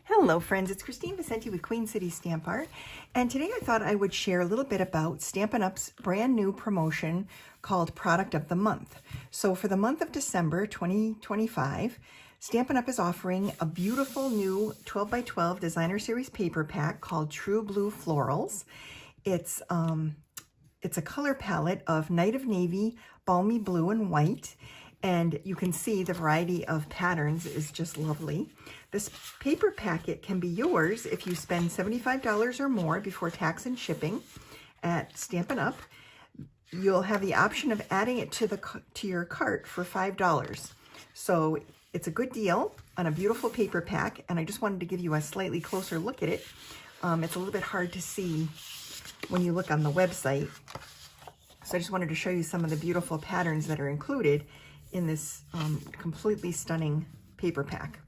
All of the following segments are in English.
Hello friends, it's Kristine Vicente with Queen City Stamp Art, and today I thought I would share a little bit about Stampin' Up's brand new promotion called Product of the Month. So for the month of December 2025, Stampin' Up is offering a beautiful new 12 by 12 designer series paper pack called True Blue Florals. It's a color palette of Night of Navy, Balmy Blue, and White. And you can see the variety of patterns is just lovely. This paper packet can be yours if you spend $75 or more before tax and shipping at Stampin' Up. You'll have the option of adding it to your cart for $5. So it's a good deal on a beautiful paper pack, and I just wanted to give you a slightly closer look at it. It's a little bit hard to see when you look on the website. So I just wanted to show you some of the beautiful patterns that are included in this completely stunning paper pack.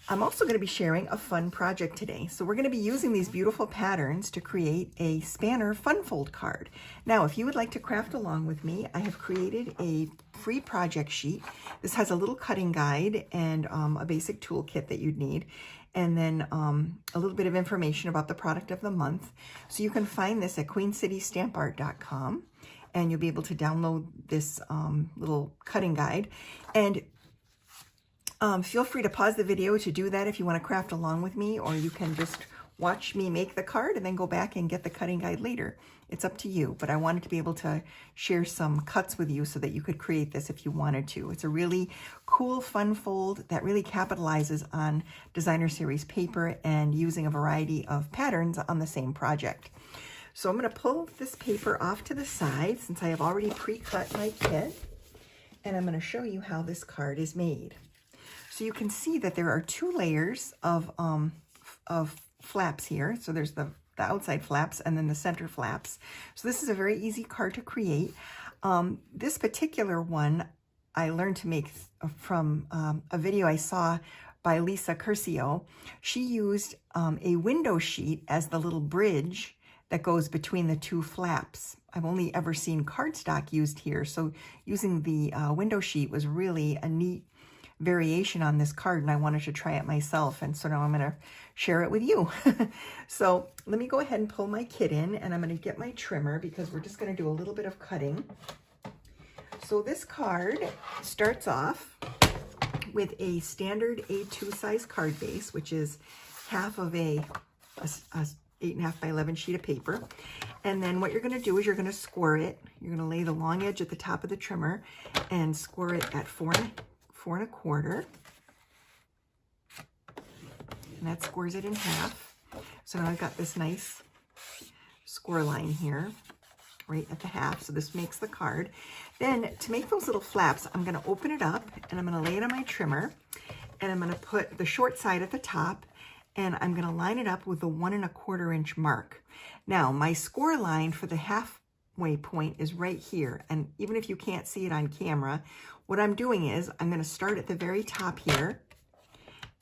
I'm also going to be sharing a fun project today. So we're going to be using these beautiful patterns to create a Spanner Fun Fold card. Now, if you would like to craft along with me, I have created a free project sheet. This has a little cutting guide and a basic toolkit that you'd need, and then a little bit of information about the product of the month. So you can find this at queencitystampart.com. And you'll be able to download this little cutting guide. And feel free to pause the video to do that if you want to craft along with me, or you can just watch me make the card and then go back and get the cutting guide later. It's up to you, but I wanted to be able to share some cuts with you so that you could create this if you wanted to. It's a really cool, fun fold that really capitalizes on designer series paper and using a variety of patterns on the same project. So I'm going to pull this paper off to the side since I have already pre-cut my kit, and I'm going to show you how this card is made. So you can see that there are two layers of flaps here. So there's the outside flaps and then the center flaps. So this is a very easy card to create. This particular one I learned to make from a video I saw by Lisa Curcio. She used a window sheet as the little bridge that goes between the two flaps. I've only ever seen cardstock used here, so using the window sheet was really a neat variation on this card, and I wanted to try it myself, and so now I'm going to share it with you. So let me go ahead and pull my kit in, and I'm going to get my trimmer because we're just going to do a little bit of cutting. So this card starts off with a standard A2 size card base, which is half of a 8.5 by 11 sheet of paper. And then what you're going to do is you're going to square it. You're going to lay the long edge at the top of the trimmer and square it at 4 1/4. And that squares it in half. So now I've got this nice score line here right at the half. So this makes the card. Then to make those little flaps, I'm going to open it up and I'm going to lay it on my trimmer, and I'm going to put the short side at the top, and I'm going to line it up with the 1 1/4 inch mark. Now, my score line for the halfway point is right here. And even if you can't see it on camera, what I'm doing is I'm going to start at the very top here,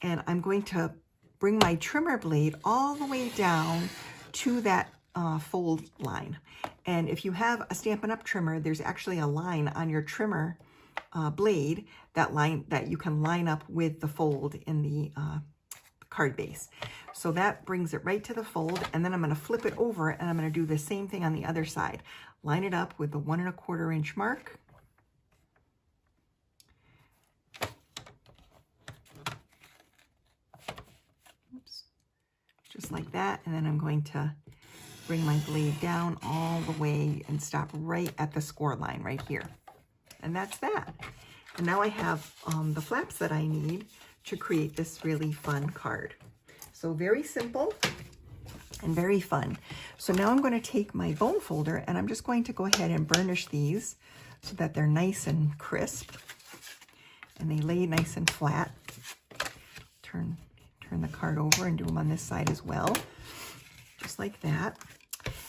and I'm going to bring my trimmer blade all the way down to that fold line. And if you have a Stampin' Up trimmer, there's actually a line on your trimmer blade that you can line up with the fold in the card base. So that brings it right to the fold, and then I'm going to flip it over and I'm going to do the same thing on the other side. Line it up with the 1 1/4 inch mark. Oops. Just like that, and then I'm going to bring my blade down all the way and stop right at the score line right here. And that's that. And now I have the flaps that I need to create this really fun card. So very simple and very fun. So now I'm going to take my bone folder and I'm just going to go ahead and burnish these so that they're nice and crisp and they lay nice and flat. Turn the card over and do them on this side as well, just like that.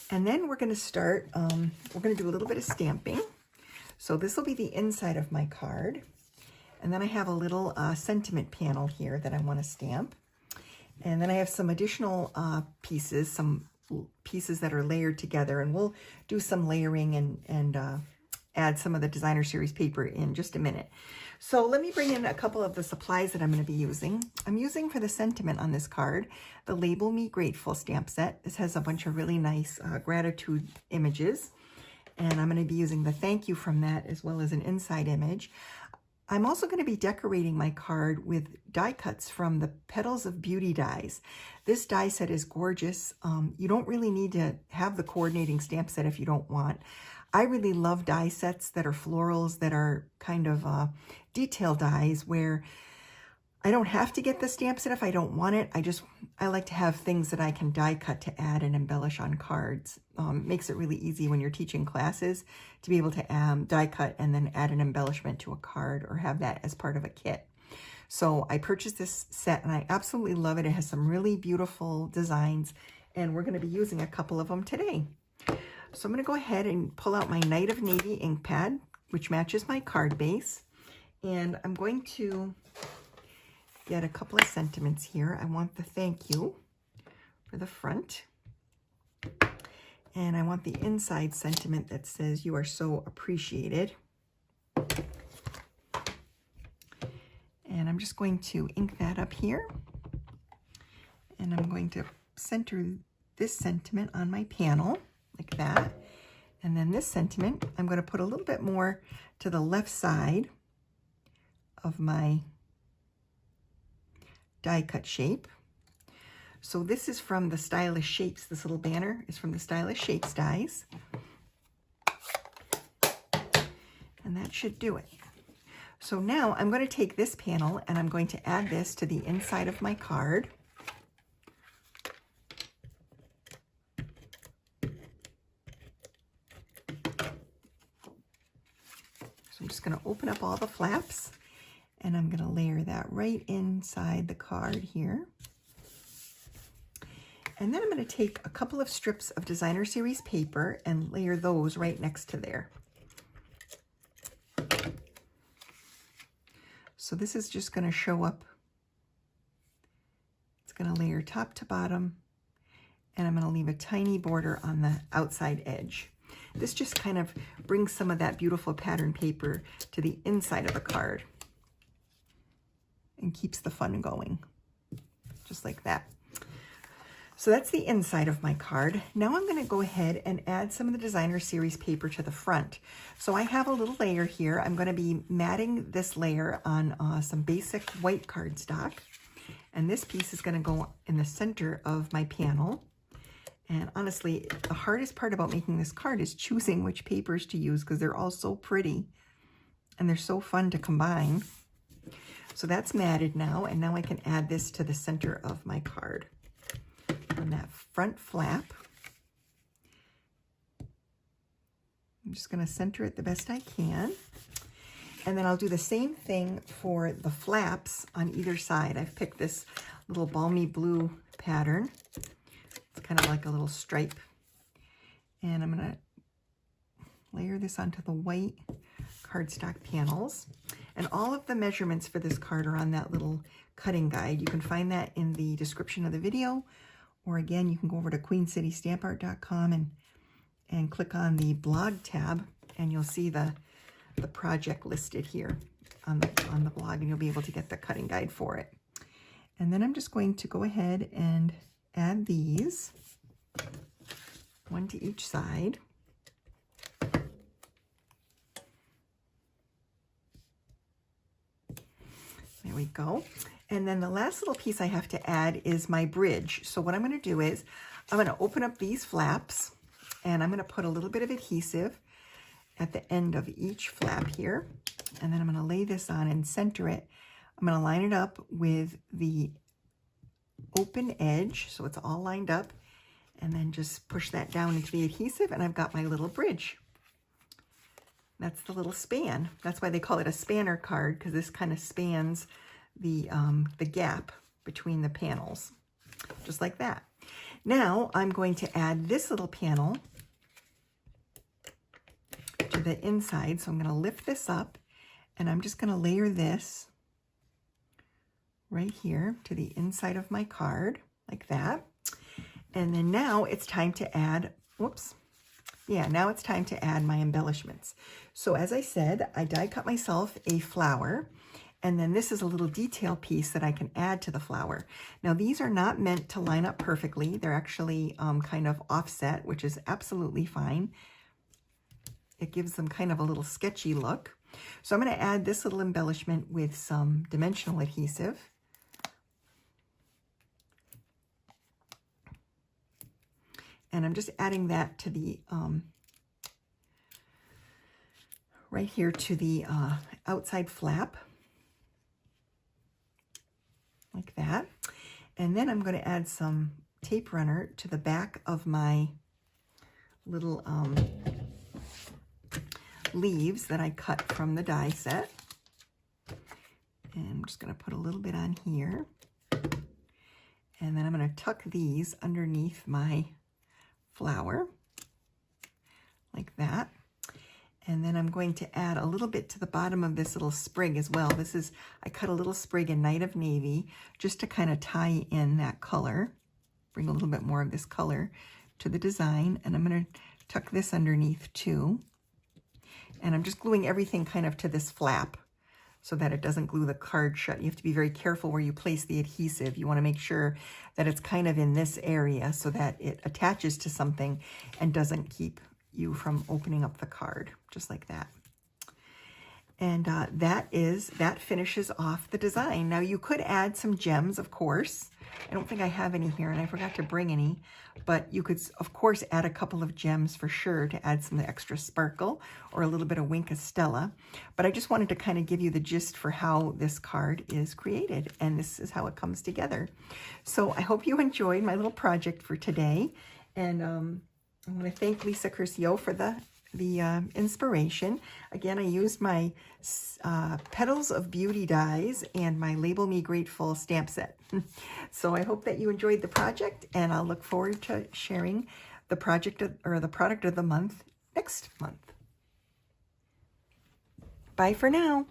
And then we're going to start, we're going to do a little bit of stamping. So this will be the inside of my card. And then I have a little sentiment panel here that I want to stamp. And then I have some additional pieces, some pieces that are layered together. And we'll do some layering and add some of the designer series paper in just a minute. So let me bring in a couple of the supplies that I'm going to be using. I'm using for the sentiment on this card, the Label Me Grateful stamp set. This has a bunch of really nice gratitude images. And I'm going to be using the thank you from that as well as an inside image. I'm also going to be decorating my card with die cuts from the Petals of Beauty dies. This die set is gorgeous. You don't really need to have the coordinating stamp set if you don't want. I really love die sets that are florals, that are kind of detail dies where I don't have to get the stamp set if I don't want it. I like to have things that I can die cut to add and embellish on cards. Makes it really easy when you're teaching classes to be able to die cut and then add an embellishment to a card or have that as part of a kit. So I purchased this set and I absolutely love it. It has some really beautiful designs and we're going to be using a couple of them today. So I'm going to go ahead and pull out my Night of Navy ink pad, which matches my card base. And I'm going to get a couple of sentiments here. I want the thank you for the front. And I want the inside sentiment that says you are so appreciated. And I'm just going to ink that up here. And I'm going to center this sentiment on my panel like that. And then this sentiment, I'm going to put a little bit more to the left side of my die cut shape. So this is from the Stylish Shapes. This little banner is from the Stylish Shapes dies. And that should do it. So now I'm going to take this panel and I'm going to add this to the inside of my card. So I'm just going to open up all the flaps and I'm going to layer that right inside the card here. And then I'm going to take a couple of strips of designer series paper and layer those right next to there. So this is just going to show up. It's going to layer top to bottom, and I'm going to leave a tiny border on the outside edge. This just kind of brings some of that beautiful pattern paper to the inside of the card and keeps the fun going, just like that. So that's the inside of my card. Now I'm going to go ahead and add some of the designer series paper to the front. So I have a little layer here. I'm going to be matting this layer on some basic white cardstock. And this piece is going to go in the center of my panel. And honestly, the hardest part about making this card is choosing which papers to use because they're all so pretty and they're so fun to combine. So that's matted now, and now I can add this to the center of my card. On that front flap, I'm just going to center it the best I can. And then I'll do the same thing for the flaps on either side. I've picked this little balmy blue pattern. It's kind of like a little stripe. And I'm going to layer this onto the white cardstock panels. And all of the measurements for this card are on that little cutting guide. You can find that in the description of the video. Or again, you can go over to queencitystampart.com and click on the blog tab, and you'll see the project listed here on the blog, and you'll be able to get the cutting guide for it. And then I'm just going to go ahead and add these, one to each side. There we go. And then the last little piece I have to add is my bridge. So what I'm going to do is I'm going to open up these flaps and I'm going to put a little bit of adhesive at the end of each flap here. And then I'm going to lay this on and center it. I'm going to line it up with the open edge so it's all lined up, and then just push that down into the adhesive, and I've got my little bridge. That's the little span. That's why they call it a spanner card, because this kind of spans the gap between the panels, just like that. Now I'm going to add this little panel to the inside. So I'm going to lift this up, and I'm just going to layer this right here to the inside of my card, like that. And then now it's time to add, whoops, Yeah, now it's time to add my embellishments. So as I said, I die cut myself a flower, and then this is a little detail piece that I can add to the flower. Now these are not meant to line up perfectly. They're actually kind of offset, which is absolutely fine. It gives them kind of a little sketchy look. So I'm going to add this little embellishment with some dimensional adhesive. And I'm just adding that to the, right here to the outside flap, like that. And then I'm going to add some tape runner to the back of my little leaves that I cut from the die set. And I'm just going to put a little bit on here. And then I'm going to tuck these underneath my flower, like that. And then I'm going to add a little bit to the bottom of this little sprig as well. This is, I cut a little sprig in Night of Navy just to kind of tie in that color, bring a little bit more of this color to the design. And I'm going to tuck this underneath too. And I'm just gluing everything kind of to this flap so that it doesn't glue the card shut. You have to be very careful where you place the adhesive. You want to make sure that it's kind of in this area so that it attaches to something and doesn't keep you from opening up the card, just like that. And that finishes off the design. Now you could add some gems, of course. I don't think I have any here, and I forgot to bring any, but you could, of course, add a couple of gems for sure to add some extra sparkle or a little bit of Wink of Stella. But I just wanted to kind of give you the gist for how this card is created, and this is how it comes together. So I hope you enjoyed my little project for today, and I want to thank Lisa Curcio for the inspiration. Again, I used my Petals of Beauty dies and my Label Me Grateful stamp set. So I hope that you enjoyed the project, and I'll look forward to sharing the project or the product of the month next month. Bye for now.